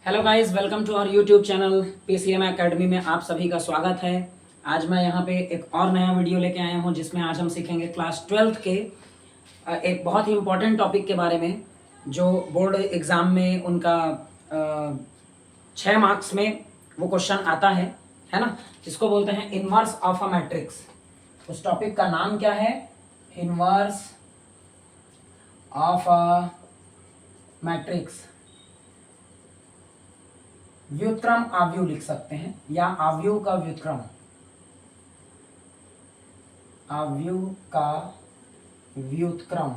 Hello guys, welcome to our YouTube channel PCM academy में आप सभी का स्वागत है। आज मैं यहाँ पे एक और नया वीडियो लेके आया हूँ जिसमें आज हम सीखेंगे क्लास 12th के एक बहुत ही इम्पोर्टेंट टॉपिक के बारे में जो बोर्ड एग्ज़ाम में उनका 6 मार्क्स में वो क्वेश्चन आता है ना, जिसको बोलते हैं इनवर्स ऑफ अ मैट्रिक्स। उस टॉपिक का नाम क्या है? Inverse of a matrix. व्युत्क्रम आव्यूह लिख सकते हैं या आव्यूह का व्युत्क्रम, आव्यूह का व्युत्क्रम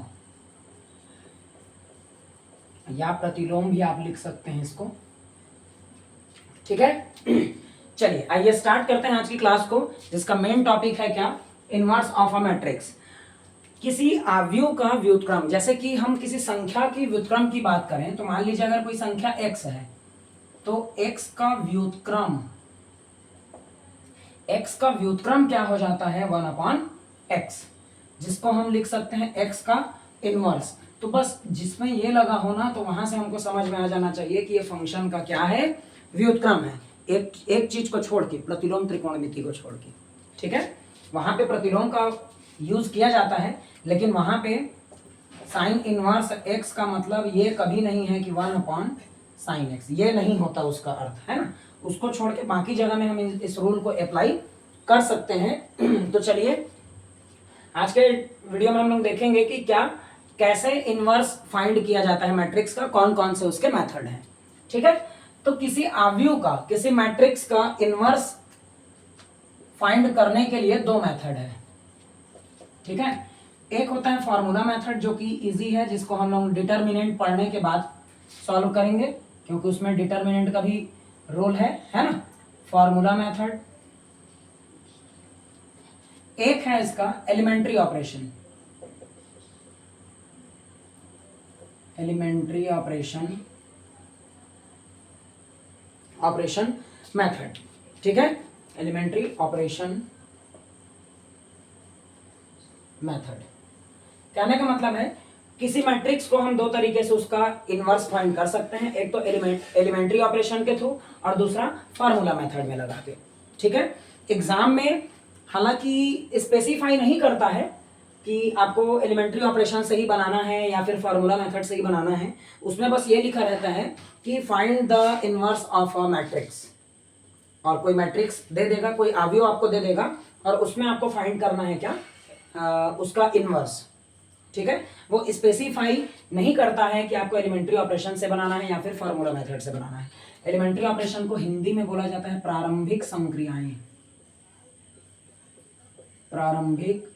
या प्रतिलोम भी आप लिख सकते हैं इसको। ठीक है, चलिए आइए स्टार्ट करते हैं आज की क्लास को, जिसका मेन टॉपिक है क्या? Inverse of a matrix. किसी आव्यूह का व्युत्क्रम, जैसे कि हम किसी संख्या की व्युत्क्रम की बात करें तो मान लीजिए अगर कोई संख्या x है तो x का व्युत्क्रम, x का व्युत्क्रम क्या हो जाता है? 1/x, जिसको हम लिख सकते हैं x का इनवर्स। तो बस जिसमें ये लगा हो ना, तो वहां से हमको समझ में आ जाना चाहिए कि ये फंक्शन का क्या है? व्युत्क्रम है। एक चीज को छोड़ के, प्रतिलोम त्रिकोणमिति को छोड़ के। ठीक है, वहां पे प्रतिलोम का यूज किया जाता है, लेकिन वहां पे साइन इनवर्स x का मतलब ये कभी नहीं है कि 1/sin x, ये नहीं होता उसका अर्थ, है ना। उसको छोड़ के बाकी जगह में हम इस रूल को अप्लाई कर सकते हैं। तो चलिए आज के वीडियो में हम लोग देखेंगे कि क्या कैसे इनवर्स फाइंड किया जाता है मैट्रिक्स का, कौन कौन से उसके मेथड हैं। ठीक है, तो किसी आव्यूह का, किसी मैट्रिक्स का इनवर्स फाइंड करने के लिए दो मेथड है। ठीक है, एक होता है फॉर्मूला मेथड जो कि इजी है, जिसको हम लोग डिटर्मिनेंट पढ़ने के बाद सॉल्व करेंगे, क्योंकि उसमें डिटर्मिनेंट का भी रोल है ना। Formula method. एक है इसका elementary operation, elementary operation method. ठीक है, एलिमेंट्री ऑपरेशन मेथड कहने का मतलब है किसी मैट्रिक्स को हम दो तरीके से उसका इनवर्स फाइंड कर सकते हैं, एक तो एलिमेंट्री ऑपरेशन के थ्रू और दूसरा फार्मूला मेथड में लगा के। ठीक है, एग्जाम में हालांकि स्पेसिफाई नहीं करता है कि आपको एलिमेंट्री ऑपरेशन से ही बनाना है या फिर फार्मूला मेथड से ही बनाना है। उसमें बस ये लिखा रहता है कि find the inverse of a matrix, और कोई मैट्रिक्स दे देगा, कोई आव्यूह आपको दे देगा, और उसमें आपको फाइंड करना है क्या? उसका इनवर्स। ठीक है, वो स्पेसिफाई नहीं करता है कि आपको एलिमेंट्री ऑपरेशन से बनाना है या फिर फार्मूला मेथड से बनाना है। एलिमेंट्री ऑपरेशन को हिंदी में बोला जाता है प्रारंभिक संक्रियाएं, प्रारंभिक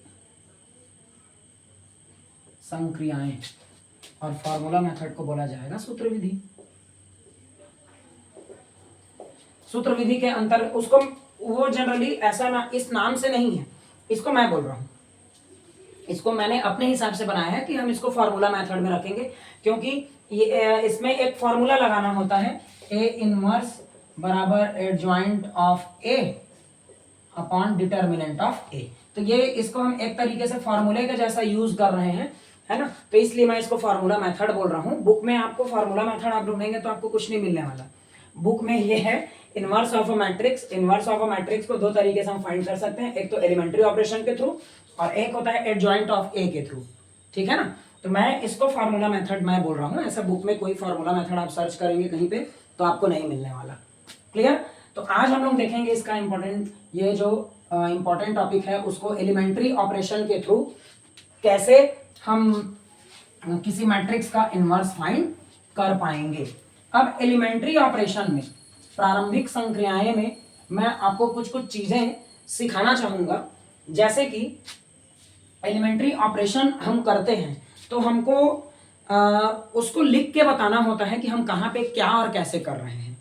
संक्रियाएं, और फार्मूला मेथड को बोला जाएगा सूत्र विधि। सूत्र विधि के अंतर उसको, वो जनरली ऐसा ना, इस नाम से नहीं है, इसको मैं बोल रहा हूं, इसको मैंने अपने हिसाब से बनाया है कि हम इसको फार्मूला मेथड में रखेंगे, क्योंकि ये इसमें एक फार्मूला लगाना होता है, ए इनवर्स बराबर adjoint of A upon determinant of A. तो ये इसको हम एक तरीके से फार्मूले का जैसा यूज कर रहे हैं, है ना। तो इसलिए मैं इसको फार्मूला मेथड बोल रहा हूँ। बुक में आपको फार्मूला मेथड आप ढूंढेंगे तो आपको कुछ नहीं मिलने वाला। बुक में ये है inverse of a matrix. Inverse of a matrix को दो तरीके से हम फाइंड कर सकते हैं, एक तो एलिमेंट्री ऑपरेशन के थ्रू और एक होता है एडजॉइंट ऑफ ए के थ्रू। ठीक है ना, तो मैं इसको फार्मूला मेथड मैं बोल रहा हूँ। ऐसा बुक में कोई फार्मूला मेथड आप सर्च करेंगे कहीं पे तो आपको नहीं मिलने वाला। क्लियर? तो आज हम लोग देखेंगे इसका इंपॉर्टेंट, ये जो इंपॉर्टेंट टॉपिक है उसको एलिमेंट्री ऑपरेशन के थ्रू कैसे हम किसी मैट्रिक्स का इनवर्स फाइंड कर पाएंगे। अब एलिमेंट्री ऑपरेशन में, प्रारंभिक संक्रियाएं में, मैं आपको कुछ कुछ चीजें सिखाना चाहूंगा। जैसे कि एलिमेंट्री ऑपरेशन हम करते हैं तो हमको उसको लिख के बताना होता है कि हम कहाँ पे क्या और कैसे कर रहे हैं।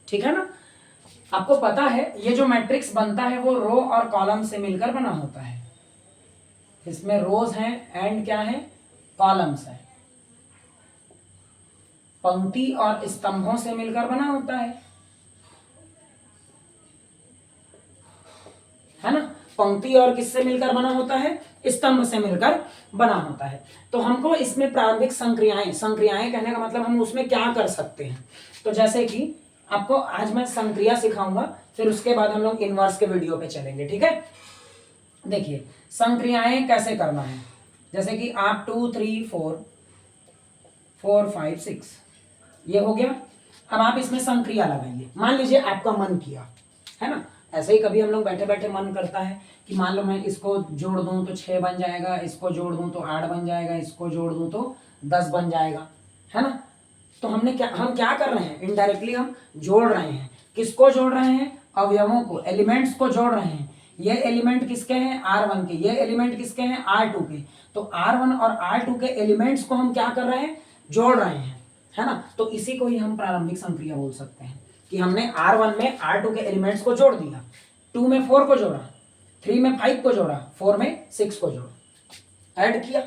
ठीक है ना, आपको पता है ये जो मैट्रिक्स बनता है वो रो और कॉलम से मिलकर बना होता है। इसमें रोज हैं एंड क्या है? कॉलम्स है। पंक्ति और स्तंभों से मिलकर बना होता है ना। पंक्ति और किससे मिलकर बना होता है, स्तंभ से मिलकर बना होता है। तो हमको इसमें प्रारंभिक संक्रियाएं, संक्रियाएं कहने का मतलब हम उसमें क्या कर सकते हैं। तो जैसे कि आपको आज मैं संक्रिया सिखाऊंगा, फिर उसके बाद हम लोग इनवर्स के वीडियो पे चलेंगे, ठीक है। देखिए संक्रियाएं कैसे करना है, जैसे कि आप 2 3 4 4 5 6 ये हो गया। अब आप इसमें संक्रिया लगाइए। मान लीजिए आपका मन किया है ना, ऐसे ही कभी हम लोग बैठे बैठे मन करता है कि मान लो मैं इसको जोड़ दूं तो 6 बन जाएगा, इसको जोड़ दूं तो 8 बन जाएगा, इसको जोड़ दूं तो 10 बन जाएगा, है ना। तो हम क्या कर रहे हैं, इनडायरेक्टली हम जोड़ रहे हैं। किसको जोड़ रहे हैं, अवयवों को, एलिमेंट्स को जोड़ रहे हैं। ये एलिमेंट किसके हैं, R1 के, ये एलिमेंट किसके हैं, R2 के। तो R1 और R2 के एलिमेंट्स को हम क्या कर रहे हैं, जोड़ रहे हैं, है ना। तो इसी को ही हम प्रारंभिक संक्रिया बोल सकते हैं कि हमने R1 में R2 के एलिमेंट्स को जोड़ दिया, 2 में 4 को जोड़ा, 3 में 5 को जोड़ा, 4 में 6 को जोड़ा, ऐड किया,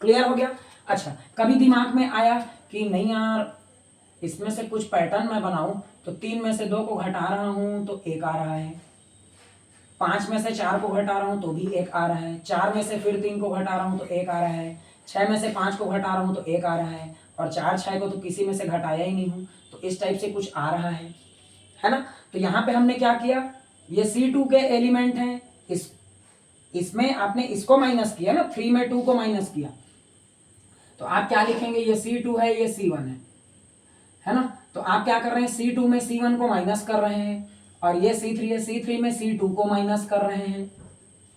क्लियर हो गया। अच्छा, कभी दिमाग में आया कि नहीं यार इसमें से कुछ पैटर्न मैं बनाऊं, तो 3 में से 2 को घटा रहा हूं तो 1 आ रहा है, 5 में से 4 को घटा रहा हूं तो भी 1 आ रहा है, 4 में से फिर 3 को घटा रहा हूं तो 1 आ रहा है, 6 में से 5 को घटा रहा हूं तो 1 आ रहा है, और 4 6 को तो किसी में से घटाया ही नहीं हूं, तो इस टाइप से कुछ आ रहा है ना। तो यहाँ पे हमने क्या किया, ये C2 के एलिमेंट हैं, इसमें आपने इसको माइनस किया ना, 3 में 2 को माइनस किया, तो आप क्या लिखेंगे, ये C2 है, ये C1 है ना। तो आप क्या कर रहे हैं, C2 में C1 को माइनस कर रहे हैं, और ये C3 है, C3 में C2 को माइनस कर रहे हैं।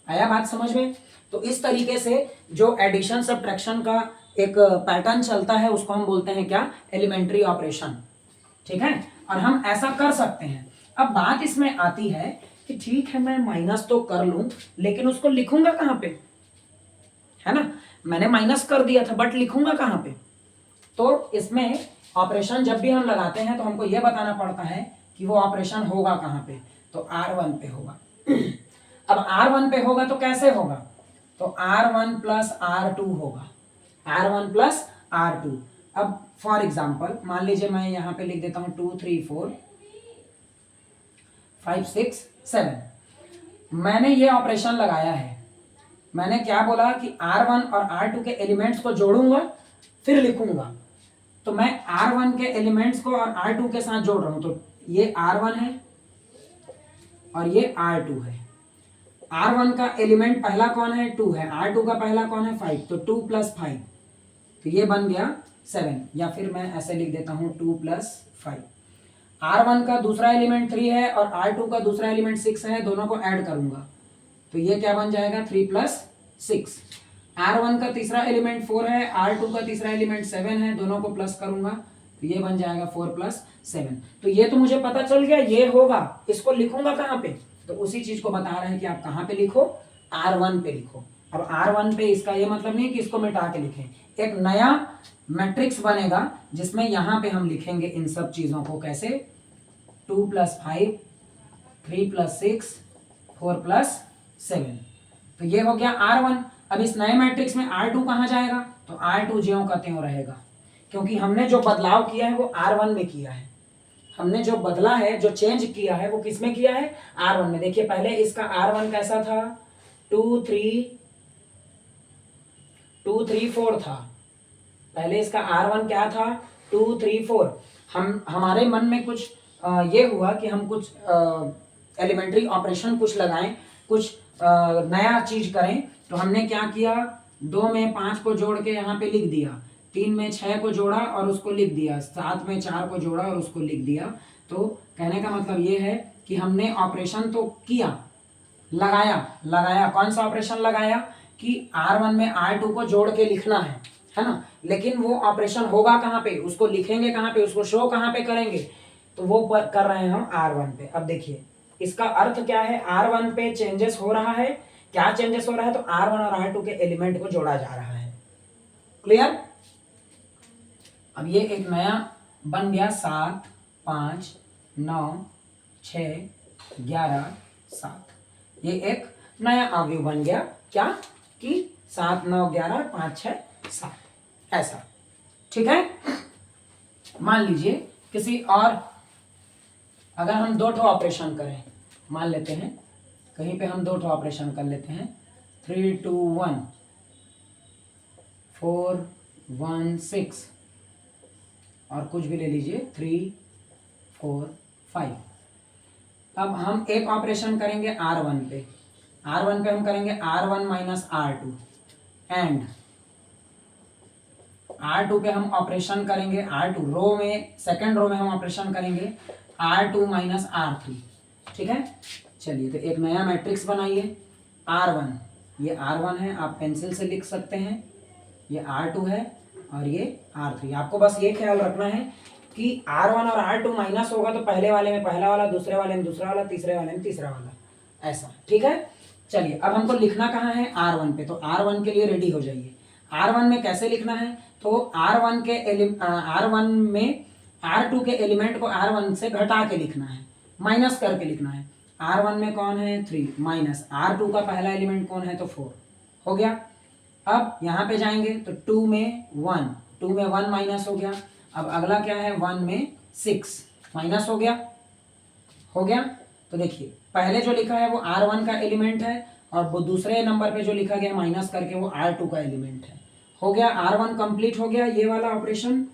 आया बात समझ में। तो इस तरीके से जो एडिशन सब्ट्रैक्शन का एक पैटर्न चलता है उसको हम बोलते हैं क्या, एलिमेंट्री ऑपरेशन, ठीक है। और हम ऐसा कर सकते हैं। अब बात इसमें आती है कि ठीक है मैं माइनस तो कर लूं, लेकिन उसको लिखूंगा कहां पे, है ना। मैंने माइनस कर दिया था बट लिखूंगा कहां पे। तो इसमें ऑपरेशन जब भी हम लगाते हैं तो हमको यह बताना पड़ता है कि वो ऑपरेशन होगा कहां पे, तो R1 पे होगा। अब R1 पे होगा तो कैसे होगा, तो R1 प्लस R2 होगा, R1 प्लस R2। अब फॉर एग्जाम्पल मान लीजिए मैं यहां पे लिख देता हूं 2 3 4 5 6 7, मैंने ये ऑपरेशन लगाया है। मैंने क्या बोला कि R1 और R2 के एलिमेंट्स को जोड़ूंगा फिर लिखूंगा। तो मैं R1 के एलिमेंट्स को और R2 के साथ जोड़ रहा हूं, तो ये R1 है और ये R2 है। R1 का एलिमेंट पहला कौन है, 2 है, R2 का पहला कौन है, 5, तो 2 प्लस 5, तो ये बन गया 7, या फिर मैं ऐसे लिख देता हूं 2 प्लस 5। R1 का दूसरा एलिमेंट 3 है और R2 का दूसरा एलिमेंट 6 है, दोनों को ऐड करूंगा तो ये क्या बन जाएगा, 3 प्लस 6। R1 का तीसरा एलिमेंट 4 है, R2 का तीसरा एलिमेंट 7 है, दोनों को प्लस करूंगा तो ये बन जाएगा 4 प्लस 7। तो ये तो मुझे पता चल गया ये होगा, इसको लिखूंगा कहां पे, तो उसी चीज को बता रहे हैं कि आप कहां पे लिखो, R1 पे लिखो। अब R1 पे इसका ये मतलब नहीं कि इसको मिटा के लिखें, एक नया मैट्रिक्स बनेगा जिसमें यहां पे हम लिखेंगे इन सब चीजों को कैसे, 2 प्लस 5, 3 प्लस 6, 4 प्लस 7। तो ये हो गया R1। अब इस नए मैट्रिक्स में R2 कहां जाएगा, तो R2 ज्यों का त्यों रहेगा, क्योंकि हमने जो बदलाव किया है वो R1 में किया है। हमने जो बदला है, जो चेंज किया है वो किस में किया है, R1 में। देखिए पहले इसका R1 कैसा था, 2 3 4 था। पहले इसका R1 क्या था, 2 3 4। हमारे मन में कुछ ये हुआ कि हम कुछ एलिमेंट्री ऑपरेशन कुछ लगाएं, कुछ नया चीज करें, तो हमने क्या किया, 2 में 5 को जोड़ के यहाँ पे लिख दिया, 3 में 6 को जोड़ा और उसको लिख दिया, 7 में 4 को जोड़ा और उसको लिख दिया। तो कहने का मतलब ये है कि हमने ऑपरेशन तो किया, लगाया कौन सा ऑपरेशन लगाया कि R1 में R2 को जोड़ के लिखना है ना। लेकिन वो ऑपरेशन होगा कहाँ पे, उसको लिखेंगे कहाँ पे, उसको शो कहाँ पे करेंगे, तो वो कर रहे हैं हम R1 पे। अब देखिए इसका अर्थ क्या है, R1 पे चेंजेस हो रहा है, क्या चेंजेस हो रहा है, तो R1 और R2 के एलिमेंट को जोड़ा जा रहा है, क्लियर। अब ये एक नया बन गया 7 5 9 6 11 7, ये एक नया अवयव बन गया, क्या कि 7 9 11 5 6 7, ऐसा, ठीक है। मान लीजिए किसी और, अगर हम 2 ऑपरेशन करें, मान लेते हैं कहीं पे हम 2 ठो ऑपरेशन कर लेते हैं। 3 2 1 4 1 6 और कुछ भी ले लीजिए 3 4 5। अब हम एक ऑपरेशन करेंगे R1 पे। R1 पे हम करेंगे R1 minus R2 and R2 पे हम ऑपरेशन करेंगे R2 रो में, सेकंड रो में हम ऑपरेशन करेंगे R2 माइनस R3। ठीक है, चलिए तो एक नया मैट्रिक्स बनाइए। R1, ये R1 है, आप पेंसिल से लिख सकते हैं, ये R2 है और ये R3। आपको बस ये ख्याल रखना है कि R1 और R2 माइनस होगा तो पहले वाले में पहला वाला, दूसरे वाले में दूसरा वाला, तीसरे वाले में तीसरा वाला, ऐसा। ठीक है, चलिए अब हमको लिखना कहाँ है? R1 पे। तो R1 के लिए रेडी हो जाइए। R1 में कैसे लिखना है? तो R1 में R2 के एलिमेंट को R1 से घटा के लिखना है, माइनस करके लिखना है। R1 में कौन है? 3 माइनस R2 का पहला एलिमेंट कौन है? तो 4 हो गया। अब यहाँ पे जाएंगे तो 2 में 1 माइनस हो गया। अब अगला क्या है? 1 में 6 माइनस हो गया। हो गया, तो देखिए पहले जो लिखा है वो R1 का एलिमेंट है और वो दूसरे नंबर पे जो लिखा गया माइनस करके वो R2 का एलिमेंट है। हो गया, R1 कंप्लीट हो गया ये वाला ऑपरेशन।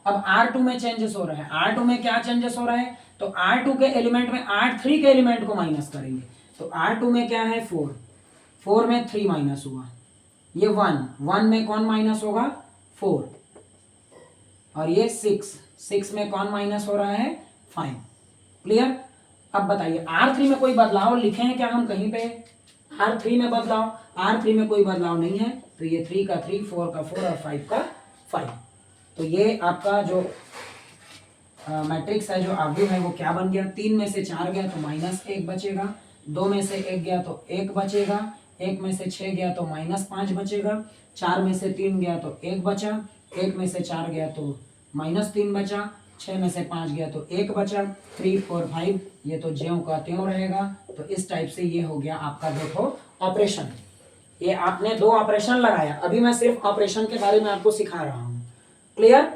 अब R2 में चेंजेस हो रहा है। R2 में क्या चेंजेस हो रहा है? तो R2 के एलिमेंट में R3 के एलिमेंट को माइनस करेंगे। तो R2 में क्या है? 4 में 3 माइनस हुआ, ये 1 में कौन माइनस होगा? 4 और ये 6 में कौन माइनस हो रहा है? 5। क्लियर? अब बताइए R3 में कोई बदलाव लिखे हैं क्या हम कहीं पे? R3 में कोई बदलाव नहीं है। तो ये 3 का 3, 4 का 4 और 5 का 5। तो ये आपका जो मैट्रिक्स है, जो आगे है, वो क्या बन गया? 3 में से 4 गया तो -1 बचेगा, 2 में से 1 गया तो 1 बचेगा, 1 में से 6 गया तो -5 बचेगा, 4 में से 3 गया तो 1 बचा, 1 में से 4 गया तो -3 बचा, 6 में से 5 गया तो 1 बचा, 3 4 5 ये तो ज्यों का त्यों रहेगा। तो इस टाइप से ये हो गया आपका 2 ऑपरेशन। ये आपने 2 ऑपरेशन लगाया। अभी मैं सिर्फ ऑपरेशन के बारे में आपको सिखा रहा हूं। क्लियर?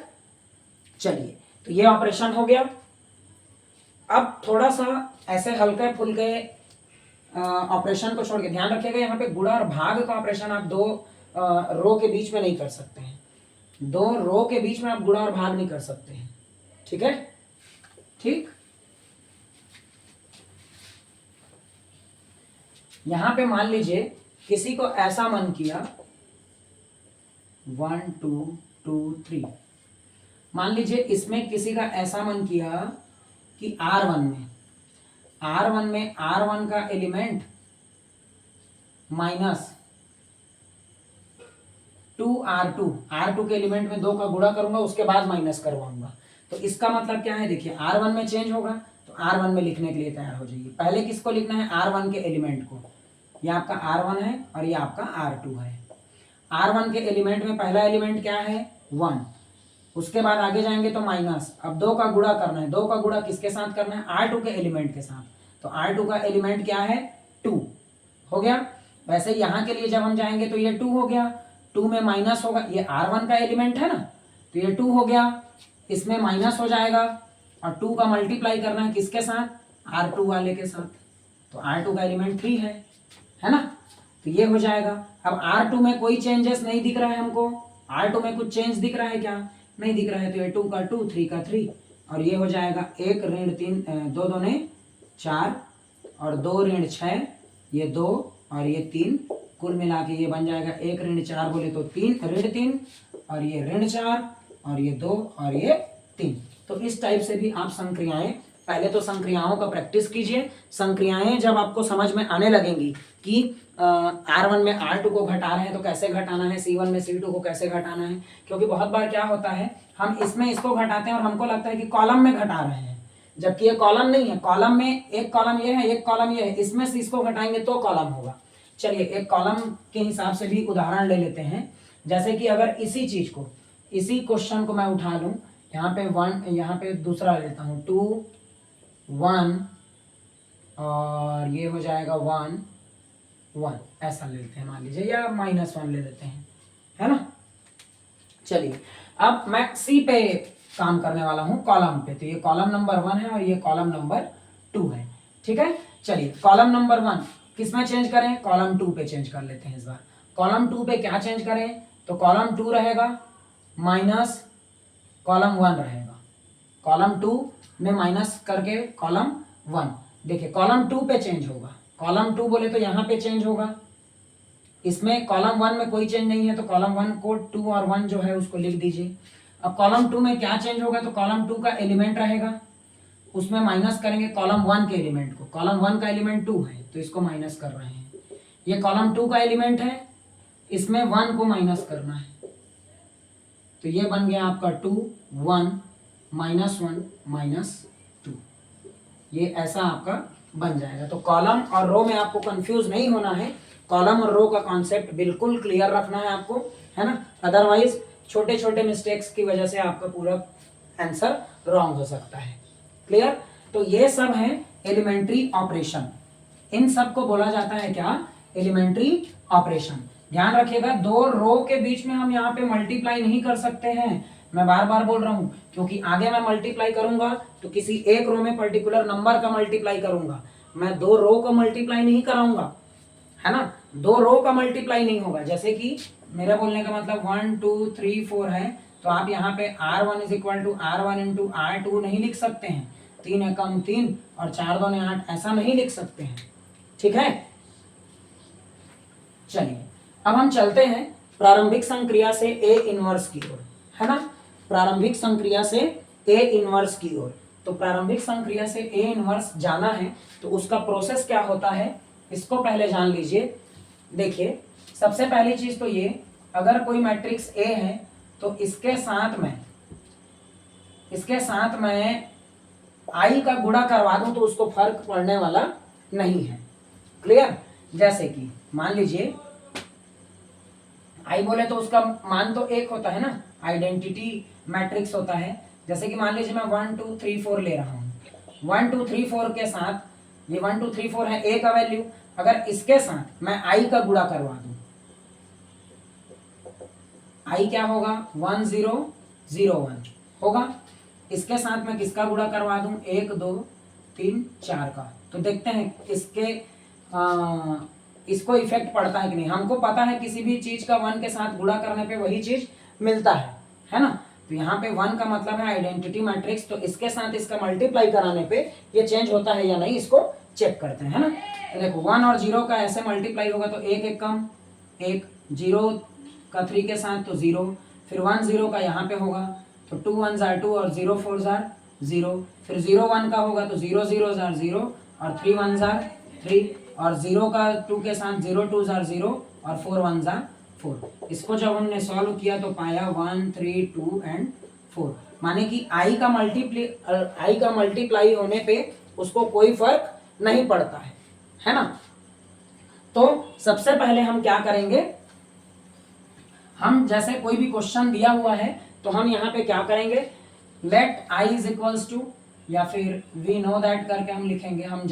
चलिए तो ये ऑपरेशन हो गया। अब थोड़ा सा ऐसे हल्के फुल्के ऑपरेशन को छोड़ के ध्यान रखिएगा, यहाँ पे गुणा और भाग का ऑपरेशन आप 2 रो के बीच में नहीं कर सकते हैं। 2 रो के बीच में आप गुणा और भाग नहीं कर सकते हैं। ठीक है, ठीक। यहां पे मान लीजिए किसी को ऐसा मन किया 1 2 2 3, मान लीजिए इसमें किसी का ऐसा मन किया कि R1 में R1 का एलिमेंट माइनस 2R2 के एलिमेंट में 2 का गुणा करूंगा, उसके बाद माइनस करवाऊंगा। तो इसका मतलब क्या है? देखिए R1 में चेंज होगा तो R1 में लिखने के लिए तैयार हो जाइए। पहले किसको लिखना है? R1 के एलिमेंट को। ये आपका R1 है और ये आपका R2 है। R1 के एलिमेंट में पहला एलिमेंट क्या है? 1, उसके बाद आगे जाएंगे तो माइनस। अब 2 का गुणा करना है। 2 का गुणा किसके साथ करना है? R2 के एलिमेंट के साथ। तो R2 का एलिमेंट क्या है? 2 हो गया। वैसे यहाँ के लिए जब हम जाएंगे तो ये 2 हो गया, 2 में माइनस होगा, ये R1 का एलिमेंट है ना, तो ये 2 हो गया, इसमें माइनस हो जाएगा और 2 का मल्टीप्लाई करना है किसके साथ? R2 वाले के साथ। तो R2 का एलिमेंट 3 है ना, तो ये हो जाएगा। अब R2 में कोई चेंजेस नहीं दिख रहा है हमको। R2 में कुछ चेंज दिख रहा है क्या? नहीं दिख रहा है। तो ये 2 का 2, 3 का 3 और ये हो जाएगा 1 ऋण 3, 2 2 ने 4 और 2 ऋण 6, ये 2 और ये 3, कुल मिला के ये बन जाएगा 1 ऋण 4 बोले तो 3 ऋण 3 और ये ऋण 4 और ये 2 और ये 3। तो इस टाइप से भी आप संक्रियाएं, पहले तो संक्रियाओं का प्रैक्टिस कीजिए। संक्रियाएं जब आपको समझ में आने लगेंगी कि R1 में R2 को घटा रहे हैं तो कैसे घटाना है, C1 में C2 को कैसे घटाना है, क्योंकि बहुत बार क्या होता है हम इसमें इसको घटाते हैं और हमको लगता है कि कॉलम में घटा रहे हैं, जबकि ये कॉलम नहीं है। कॉलम में एक कॉलम ये है, एक कॉलम ये है, इसमें से इसको घटाएंगे तो कॉलम होगा। चलिए एक कॉलम के हिसाब से भी उदाहरण ले लेते हैं। जैसे कि अगर इसी चीज को, इसी क्वेश्चन को मैं उठा लूं, यहाँ पे 1, यहाँ पे दूसरा लेता हूँ 2 1 और ये हो जाएगा 1 1, ऐसा ले लेते हैं मान लीजिए, या -1 ले लेते हैं, है ना। चलिए अब मैं C पे काम करने वाला हूँ, कॉलम पे। तो ये कॉलम नंबर 1 है और ये कॉलम नंबर 2 है। ठीक है, चलिए कॉलम नंबर 1 किस में चेंज करें, कॉलम 2 पे चेंज कर लेते हैं इस बार। कॉलम 2 पे क्या चेंज करें, तो कॉलम 2 रहेगा माइनस कॉलम 1 रहेगा, कॉलम 2 में माइनस करके कॉलम 1। देखिए कॉलम 2 पे चेंज होगा, कॉलम 2 बोले तो यहाँ पे चेंज होगा, इसमें कॉलम 1 में कोई चेंज नहीं है, तो कॉलम 1 को 2 और 1 जो है उसको लिख दीजिए। अब कॉलम 2 में क्या चेंज होगा, तो कॉलम 2 का एलिमेंट रहेगा, उसमें माइनस करेंगे कॉलम 1 के एलिमेंट को, कॉलम 1 का एलिमेंट 2 है तो इसको माइनस कर रहे हैं। ये कॉलम 2 का एलिमेंट है, इसमें 1 को माइनस करना है, तो ये बन गया आपका 2 1 -1 -2, ये ऐसा आपका बन जाएगा। तो कॉलम और रो में आपको कंफ्यूज नहीं होना है, कॉलम और रो का कॉन्सेप्ट बिल्कुल क्लियर रखना है आपको, है ना, अदरवाइज छोटे छोटे मिस्टेक्स की वजह से आपका पूरा आंसर रॉन्ग हो सकता है। क्लियर, तो ये सब है एलिमेंट्री ऑपरेशन, इन सब को बोला जाता है क्या, एलिमेंट्री ऑपरेशन। ध्यान रखिएगा, दो रो के बीच में हम यहाँ पे मल्टीप्लाई नहीं कर सकते हैं, मैं बार बार बोल रहा हूँ, क्योंकि आगे मैं मल्टीप्लाई करूंगा तो किसी एक रो में पर्टिकुलर नंबर का मल्टीप्लाई करूंगा, मैं दो रो का मल्टीप्लाई नहीं कराऊंगा, है ना, दो रो का मल्टीप्लाई नहीं होगा। जैसे कि मेरा बोलने का मतलब 1 2 3 4 है, तो आप यहाँ पे R1 is equal to R1 into R2 नहीं लिख सकते हैं, 3 एकम 3 और 4 दूनी 8 ऐसा नहीं लिख सकते हैं, ठीक है। चलिए अब हम चलते हैं प्रारंभिक संक्रिया से A इनवर्स की ओर, है ना, प्रारंभिक संक्रिया से A इनवर्स की ओर। तो प्रारंभिक संक्रिया से A इनवर्स जाना है तो उसका प्रोसेस क्या होता है, इसको पहले जान लीजिए। देखिए सबसे पहली चीज तो ये, अगर कोई मैट्रिक्स A है तो इसके साथ मैं I का गुणा करवा दूं तो उसको फर्क पड़ने वाला नहीं है। क्लियर, जैसे कि मान लीजिए I बोले तो उसका मान तो एक होता है ना, आइडेंटिटी मैट्रिक्स होता है। जैसे कि मान लीजिए मैं 1 2 3 4 ले रहा हूँ, 1 2 3 4 के साथ ये 1 2 3 4 है A का वैल्यू, अगर इसके साथ मैं I का गुणा करवा दूं, I क्या होगा 1 0 0 1 होगा, इसके साथ मैं किसका गुणा करवा दूं 1 2 3 4 का, तो देखते हैं इसको इफेक्ट पड़ता है कि नहीं। हमको पता है किसी भी चीज का 1 के साथ गुणा करने पे वही चीज मिलता है ना, तो यहाँ पे 1 का मतलब है आइडेंटिटी मैट्रिक्स, तो इसके साथ इसका मल्टीप्लाई कराने पे ये चेंज होता है या नहीं, इसको चेक करते हैं, है ना। तो देखो 1 और 0 का ऐसे मल्टीप्लाई होगा तो 1 1 कम 1, 0 का 3 के साथ तो 0, फिर 1 0 का यहाँ पे होगा तो 2 1 जार 2 और 0 4 जार 0, फिर 0 1 का होगा तो 0 0 जार 0 और 3 1 जार 3, और 0 का 2 के साथ 0 2 जार 0 और 4 1 जार 4। इसको जब हमने सॉल्व किया तो पाया 1 3 2 एंड 4, माने कि I का मल्टीप्लाई होने पे उसको कोई फर्क नहीं पड़ता है ना। तो सबसे पहले हम क्या करेंगे, हम जैसे कोई भी क्वेश्चन दिया हुआ है तो हम यहाँ पे क्या करेंगे, let I is equals to, या फिर वी नो दैट करके हम लिखेंगे। हम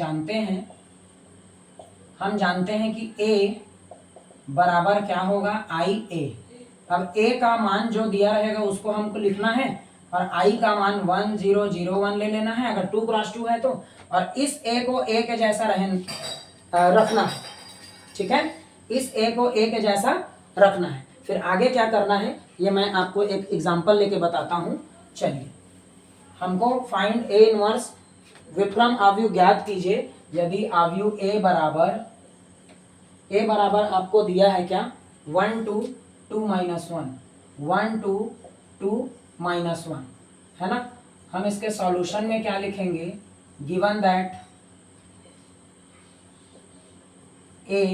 जानते हैं कि A बराबर क्या होगा IA। अब A का मान जो दिया रहेगा उसको हमको लिखना है और I का मान 1 0 0 1 ले लेना है अगर 2 क्रॉस 2 है तो, और इस A को A के जैसा रखना है, ठीक है, इस A को A के जैसा रखना है। फिर आगे क्या करना है ये मैं आपको एक एग्जांपल लेके बताता हूँ। चलिए हमको फाइंड A इनवर्स व्युत्क्रम आव्यूह ज्ञात कीजिए। यदि आव्यूह A बराबर आपको दिया है क्या 1 2 2 -1 1 2 2 -1, है ना। हम इसके सॉल्यूशन में क्या लिखेंगे, given that A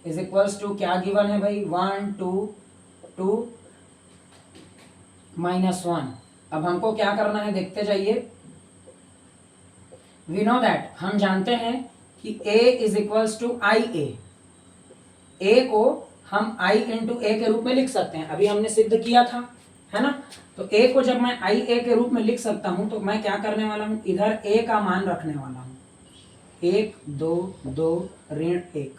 is equals to, क्या गिवन है भाई 1 2 2 -1। अब हमको क्या करना है देखते जाइए। वी नो दैट, हम जानते हैं कि A is equals to IA। A को हम I इंटू A के रूप में लिख सकते हैं, अभी हमने सिद्ध किया था, है ना। तो A को जब मैं IA के रूप में लिख सकता हूं तो मैं क्या करने वाला हूं, इधर A का मान रखने वाला हूं 1 2 2 ऋण 1,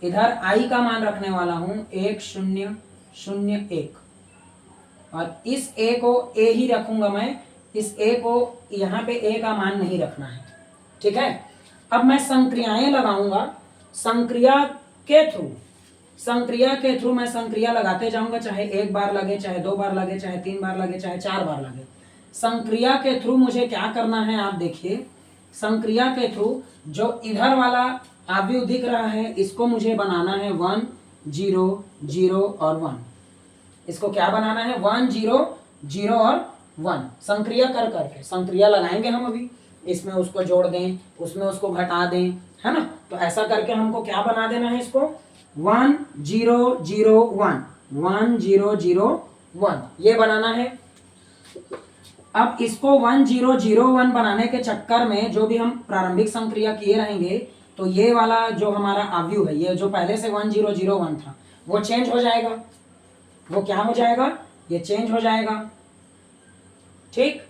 इधर I का मान रखने वाला हूं 1 0 0 1, और इस A को A ही रखूंगा मैं, इस A को यहाँ पे A का मान नहीं रखना है, ठीक है। अब मैं संक्रियाएं लगाऊंगा संक्रिया के थ्रू मैं संक्रिया लगाते जाऊंगा, चाहे एक बार लगे, चाहे 2 बार लगे, चाहे 3 बार लगे, चाहे 4 बार लगे। संक्रिया के थ्रू मुझे क्या करना है, आप देखिए, संक्रिया के थ्रू जो इधर वाला आव्यूह दिख रहा है इसको मुझे बनाना है 1 0 0 और 1। इसको क्या बनाना है, 1 0 0 और 1। संक्रिया कर करके संक्रिया लगाएंगे हम अभी, इसमें उसको जोड़ दें, उसमें उसको घटा दें, है ना। तो ऐसा करके हमको क्या बना देना है, इसको 1 0 0 1 1 0 0 1 ये बनाना है। अब इसको 1 0 0 1 बनाने के चक्कर में जो भी हम प्रारंभिक संक्रिया किए रहेंगे, तो ये वाला जो हमारा आव्यूह है, ये जो पहले से 1 0 0 1 था, वो चेंज हो जाएगा। वो क्या हो जाएगा, ये चेंज हो जाएगा, ठीक।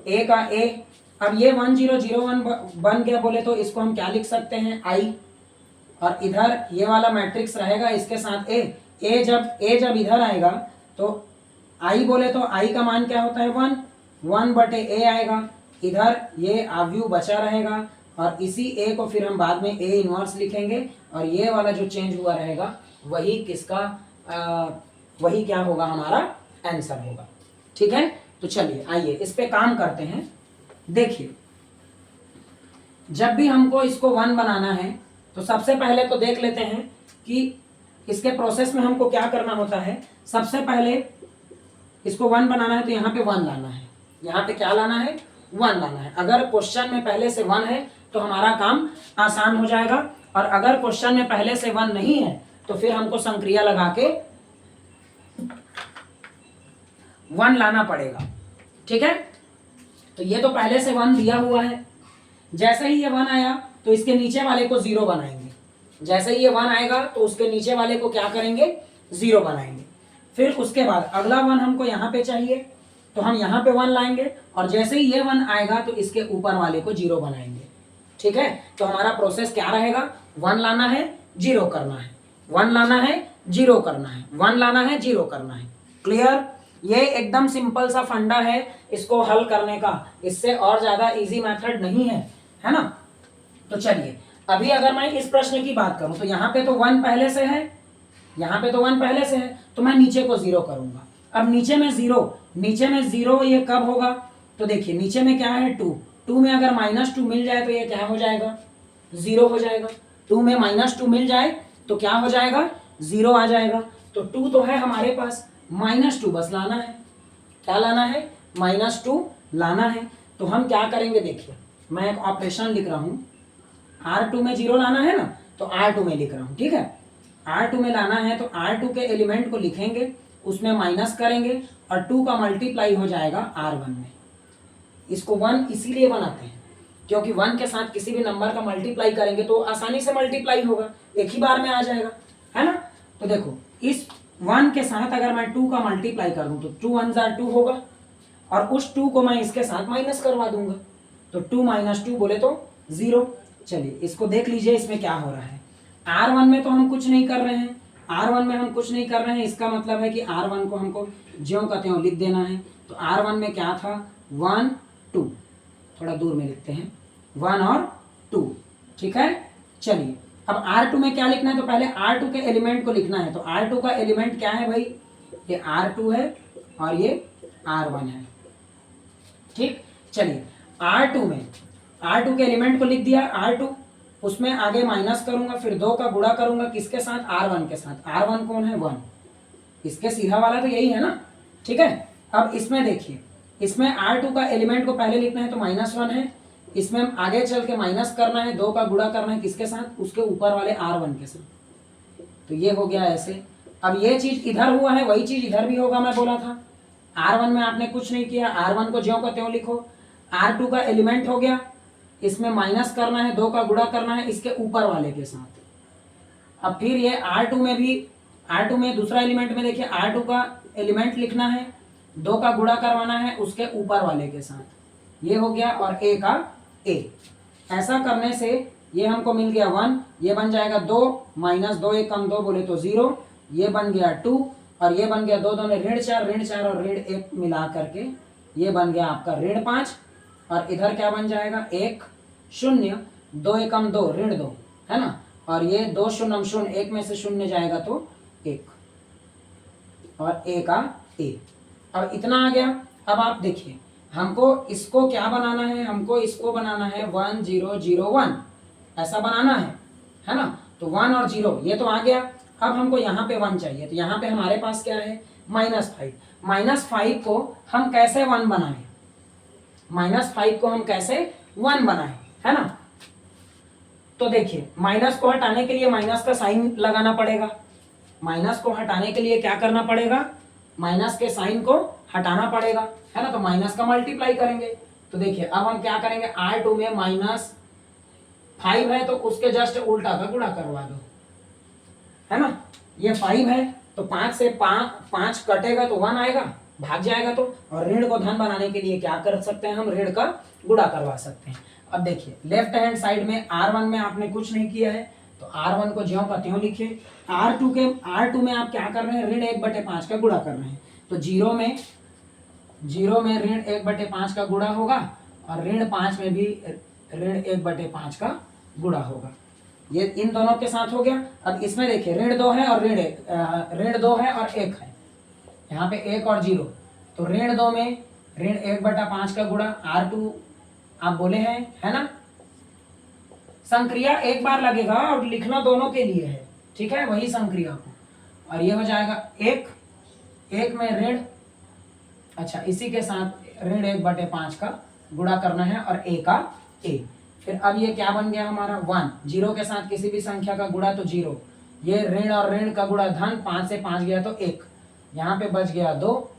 ए का ए, अब ये 1 0 0 1 बन गया बोले तो इसको हम क्या लिख सकते हैं, आई। और इधर ये वाला मैट्रिक्स रहेगा इसके साथ ए जब इधर आएगा तो आई बोले तो आई का मान क्या होता है, 1 बटे ए आएगा। इधर ये आव्यूह बचा रहेगा और इसी ए को फिर हम बाद में ए इनवर्स लिखेंगे और ये वाला जो चेंज हुआ रहेगा वही किसका वही क्या होगा, हमारा आंसर होगा, ठीक है। तो चलिए आइए इस पे काम करते हैं। देखिए, जब भी हमको इसको 1 बनाना है तो सबसे पहले तो देख लेते हैं कि इसके प्रोसेस में हमको क्या करना होता है। सबसे पहले इसको 1 बनाना है तो यहाँ पे 1 लाना है, यहाँ पे क्या लाना है, 1 लाना है। अगर क्वेश्चन में पहले से 1 है तो हमारा काम आसान हो जाएगा, और अगर क्वेश्चन में पहले से 1 नहीं है तो फिर हमको संक्रिया लगा के 1 लाना पड़ेगा, ठीक है। तो ये तो पहले से 1 दिया हुआ है, जैसे ही ये 1 आया तो इसके नीचे वाले को 0 बनाएंगे। जैसे ही ये 1 आएगा तो उसके नीचे वाले को क्या करेंगे, 0 बनाएंगे। फिर उसके बाद अगला 1 हमको यहाँ पे चाहिए तो हम यहाँ पे 1 लाएंगे, और जैसे ही ये 1 आएगा तो इसके ऊपर वाले को 0 बनाएंगे, ठीक है। तो हमारा प्रोसेस क्या रहेगा, 1 लाना है, 0 करना है, 1 लाना है, 0 करना है, 1 लाना है, 0 करना है। क्लियर। ये एकदम सिंपल सा फंडा है इसको हल करने का, इससे और ज्यादा इजी मेथड नहीं है, है ना। तो चलिए अभी अगर मैं इस प्रश्न की बात करूं तो यहाँ पे तो 1 पहले से है, यहाँ पे तो 1 पहले से है, तो मैं नीचे को 0 करूंगा। अब नीचे में 0 ये कब होगा, तो देखिए नीचे में क्या है, 2 में अगर -2 मिल जाए तो ये क्या हो जाएगा, 0 हो जाएगा। 2 में -2 मिल जाए तो क्या हो जाएगा, 0 आ जाएगा। तो 2 तो है हमारे पास, -2 बस लाना है। क्या लाना है, -2 लाना है। तो हम क्या करेंगे, देखिए मैं एक ऑपरेशन लिख रहा हूं, R2 में 0 लाना है ना, तो R2 में लिख रहा हूं, ठीक है। R2 में लाना है तो R2 के एलिमेंट को लिखेंगे, उसमें माइनस करेंगे और 2 का मल्टीप्लाई हो जाएगा R1 में। इसको 1 इसीलिए बनाते हैं क्योंकि 1 के साथ किसी भी नंबर का मल्टीप्लाई करेंगे तो आसानी से मल्टीप्लाई होगा, एक ही बार में आ जाएगा, है ना। तो देखो इस 1 के साथ अगर मैं 2 का मल्टीप्लाई कर दूं तो 2 1 जार 2 होगा, और उस 2 को मैं इसके साथ माइनस करवा दूंगा, तो 2 - 2 बोले तो 0। चलिए इसको देख लीजिए इसमें क्या हो रहा है। R1 में तो हम कुछ नहीं कर रहे हैं, R1 में हम कुछ नहीं कर रहे हैं, इसका मतलब है कि R1 को हमको ज्यों का त्यों लिख देना है। तो R1 में क्या था, 1 2, थोड़ा दूर में लिखते हैं, 1 और 2, ठीक है। चलिए अब R2 में क्या लिखना है, तो पहले R2 के एलिमेंट को लिखना है। तो R2 का एलिमेंट क्या है भाई, ये R2 है और ये R1 है, ठीक। चलिए R2 के एलिमेंट को लिख दिया, R2, उसमें आगे माइनस करूंगा, फिर 2 का गुणा करूंगा किसके साथ, R1 के साथ। R1 कौन है, 1, इसके सीधा वाला तो यही है ना, ठीक है। अब इसमें देखिए, इसमें R2 का एलिमेंट को पहले लिखना है तो -1 है, इसमें आगे चल के माइनस करना है, 2 का गुणा करना है किसके साथ, उसके ऊपर वाले R1 के साथ। तो ये हो गया ऐसे। अब ये चीज इधर हुआ है वही चीज इधर भी होगा, मैं बोला था। R1 में आपने कुछ नहीं किया, R1 को ज्यों का त्यों लिखो। R2 का एलिमेंट हो गया, इसमें माइनस करना है, 2 का गुणा करना है इसके ऊपर वाले के साथ। अब फिर ये R2 में दूसरा एलिमेंट में देखिए R2 का एलिमेंट लिखना है, 2 का गुणा करवाना है उसके ऊपर वाले के साथ। ये हो गया, और A का A। ऐसा करने से ये हमको मिल गया 1, ये बन जाएगा 2 - 2 1 कम 2 बोले तो 0, ये बन गया 2, और ये बन गया 2 2 में ऋण 4 और ऋण 1 मिला करके ये बन गया आपका ऋण 5, और इधर क्या बन जाएगा 1 0, 2 1 2 ऋण 2, है ना। और ये 2 शून्य शून्य, एक में से शून्य जाएगा तो 1 और ए का ए। अब इतना आ गया। अब आप देखिए हमको इसको क्या बनाना है, हमको इसको बनाना है 1 0 0 1 ऐसा बनाना है ना। तो 1 और 0 ये तो आ गया। अब हमको यहाँ पे 1 चाहिए, तो यहाँ पे हमारे पास क्या है -5। -5 को हम कैसे 1 बनाएं, -5 को हम कैसे 1 बनाएं, है ना। तो देखिए माइनस को हटाने के लिए माइनस का साइन लगाना पड़ेगा। माइनस को हटाने के लिए क्या करना पड़ेगा, माइनस के साइन को हटाना पड़ेगा, है ना। तो माइनस का मल्टीप्लाई करेंगे। तो देखिए अब हम क्या करेंगे, R2 में -5 है तो उसके जस्ट उल्टा का गुणा करवा दो, है ना। ये 5 है तो 5 से 5 कटेगा तो 1 आएगा, भाग जाएगा तो। और ऋण को धन बनाने के लिए क्या कर सकते हैं, हम ऋण का गुणा करवा सकते हैं। अब देखिए लेफ्ट हैंड साइड में R1 में आपने कुछ नहीं किया है तो R1 को ज्यों का त्यों लिखिए। R2 में आप क्या कर रहे हैं, ऋण 1/5 का गुणा कर रहे हैं। तो 0 में ऋण 1/5 का गुणा होगा और ऋण 5 में भी ऋण 1/5 का गुणा होगा। ये इन दोनों के साथ हो गया। अब इसमें देखिए ऋण 2 है और ऋण 2 है और 1 है, यहाँ पे 1 और 0। तो ऋण 2 में ऋण 1/5 का गुणा R2 आप बोले हैं, है ना। संक्रिया एक बार लगेगा और लिखना दोनों के लिए है, ठीक है, वही संक्रिया को। और ये हो जाएगा 1 में ऋण, अच्छा इसी के साथ ऋण 1/5 का गुणा करना है और a का a। फिर अब ये क्या बन गया हमारा 1, 0 के साथ किसी भी संख्या का गुणा तो 0, ये ऋण और ऋण का गुणा धन, 5 से 5 गया तो 1, यहाँ पे बच गया 2,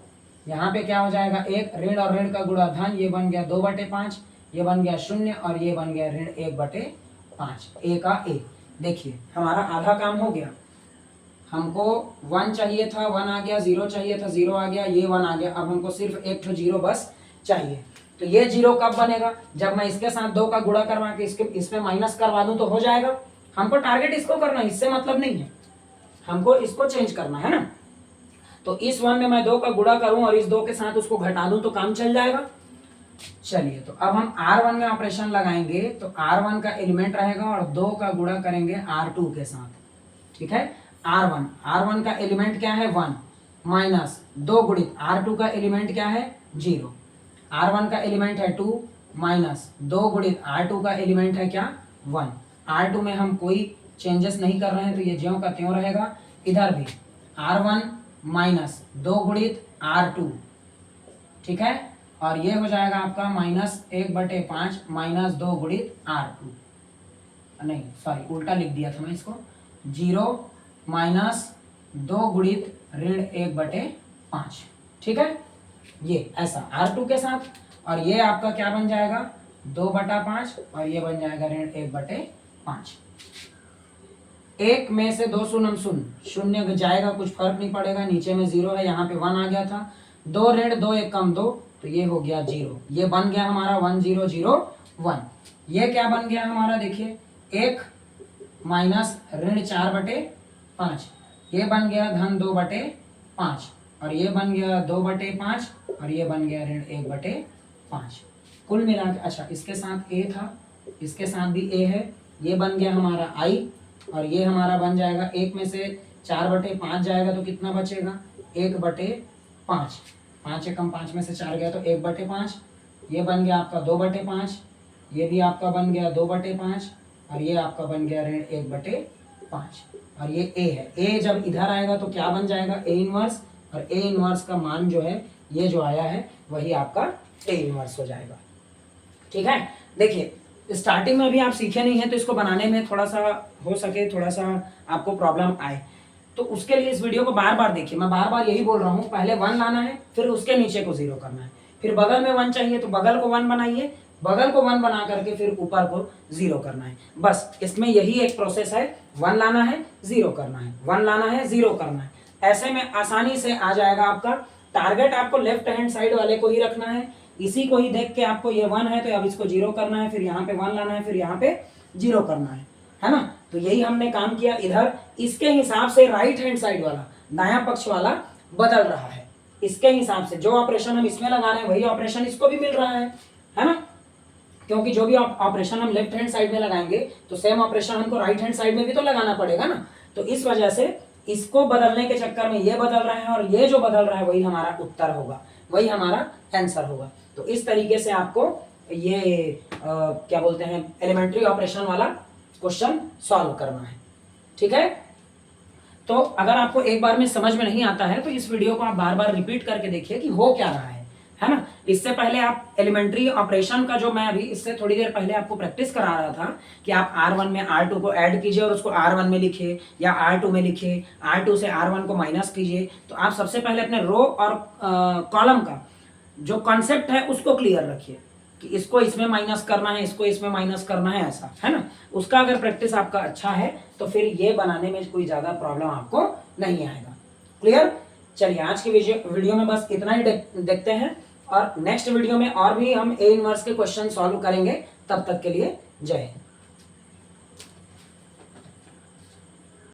यहाँ पे क्या हो जाएगा 1, ऋण और ऋण का गुणा धन, ये बन गया 2/5, ये बन गया 0 और ये बन गया ऋण 1/5, a का a। देखिए हमारा आधा काम हो गया। हमको 1 चाहिए था, 1 आ गया, 0 चाहिए था, 0 आ गया, ये 1 आ गया। अब हमको सिर्फ एक तो 0 बस चाहिए। तो ये 0 कब बनेगा, जब मैं इसके साथ 2 का गुणा करवा के इसमें माइनस करवा दूं तो हो जाएगा। हमको टारगेट इसको करना है, इससे मतलब नहीं है, हमको इसको चेंज करना है ना। तो इस 1 में मैं 2 का गुणा करूं और इस 2 के साथ उसको घटा दूं तो काम चल जाएगा। चलिए तो अब हम R1 में ऑपरेशन लगाएंगे तो R1 का एलिमेंट रहेगा और 2 का गुणा करेंगे R2 के साथ, ठीक है। R1 का एलिमेंट क्या है 1 माइनस 2 गुणित R2 का एलिमेंट क्या है 0। R1 का एलिमेंट है 2 माइनस 2 गुणित R2 का एलिमेंट है क्या 1। R2 में हम कोई चेंजेस नहीं कर रहे हैं तो ये ज्यों का त्यों रहेगा। इधर भी R1 माइनस 2 गुणित R2, ठीक है। और ये हो जाएगा आपका -1/5 माइनस 2 गुणित R2, नहीं सॉरी उल्टा लिख दिया था मैं इसको, 0 माइनस 2 गुणित ऋण 1/5, ठीक है। ये ऐसा R2 के साथ, और ये आपका क्या बन जाएगा 2/5 और ये बन जाएगा ऋण 1/5। 1 में से 2 शून्य जाएगा, कुछ फर्क नहीं पड़ेगा, नीचे में 0 है, यहाँ पे 1 आ गया था। 2 ऋण 2 1 कम 2 तो ये हो गया 0, ये बन गया हमारा 1 0 0 1। ये क्या बन गया हमारा, देखिए 1 माइनस ऋण 4/5, ये बन गया धन 2/5 और ये बन गया 2/5 और ये बन गया ऋण 1/5। कुल मिला के, अच्छा इसके साथ a था, इसके साथ भी a है, ये बन गया हमारा i और ये हमारा बन जाएगा 1 में से 4/5 जाएगा तो कितना बचेगा 1/5, 5 एकम 5 में से 4 गया तो 1/5, ये बन गया आपका 2/5, ये भी आपका बन गया 2/5 और ये आपका बन गया ऋण 1/5 और ये a है। a जब इधर आएगा तो क्या बन जाएगा a इनवर्स, और a इनवर्स का मान जो है ये जो आया है वही आपका a इनवर्स हो जाएगा, ठीक है। देखिए स्टार्टिंग में अभी आप सीखे नहीं है तो इसको बनाने में थोड़ा सा हो सके थोड़ा सा आपको प्रॉब्लम आए तो उसके लिए इस वीडियो को बार बार देखिए। मैं बार बार यही बोल रहा हूँ, पहले 1 लाना है, फिर उसके नीचे को 0 करना है, फिर बगल में 1 चाहिए तो बगल को 1 बनाइए, बगल को 1 बना करके फिर ऊपर को 0 करना है। बस इसमें यही एक प्रोसेस है, 1 लाना है 0 करना है, 1 लाना है 0 करना है, ऐसे में आसानी से आ जाएगा आपका। टारगेट आपको लेफ्ट हैंड साइड वाले को ही रखना है, इसी को ही देख के आपको ये 1 है तो अब इसको 0 करना है, फिर यहाँ पे 1 लाना है, फिर यहाँ पे 0 करना है ना। तो यही हमने काम किया। इधर इसके हिसाब से राइट हैंड साइड वाला, दायां पक्ष वाला बदल रहा है, इसके हिसाब से जो ऑपरेशन हम इसमें लगा रहे हैं वही ऑपरेशन इसको भी मिल रहा है ना। क्योंकि जो भी ऑपरेशन हम लेफ्ट हैंड साइड में लगाएंगे तो सेम ऑपरेशन हमको राइट हैंड साइड में भी तो लगाना पड़ेगा ना। तो इस वजह से इसको बदलने के चक्कर में ये बदल रहा है और ये जो बदल रहा है वही हमारा उत्तर होगा, वही हमारा आंसर होगा। तो इस तरीके से आपको ये क्या बोलते हैं एलिमेंट्री ऑपरेशन वाला क्वेश्चन सॉल्व करना है। ठीक है, तो अगर आपको एक बार में समझ में नहीं आता है तो इस वीडियो को आप बार बार रिपीट करके देखिए कि हो क्या रहा है ना। इससे पहले आप एलिमेंट्री ऑपरेशन का जो मैं अभी इससे थोड़ी देर पहले आपको प्रैक्टिस करा रहा था कि आप R1 में R2 को ऐड कीजिए और उसको R1 में लिखिए या R2 में लिखिए, R2 से R1 को माइनस कीजिए। तो आप सबसे पहले अपने रो और कॉलम का जो कॉन्सेप्ट है उसको क्लियर रखिए कि इसको इसमें माइनस करना है, इसको इसमें माइनस करना है, ऐसा है ना। उसका अगर प्रैक्टिस आपका अच्छा है तो फिर ये बनाने में कोई ज्यादा प्रॉब्लम आपको नहीं आएगा। क्लियर? चलिए आज की वीडियो में बस इतना ही देखते हैं और नेक्स्ट वीडियो में और भी हम ए इनवर्स के क्वेश्चन सॉल्व करेंगे। तब तक के लिए जय हिंद।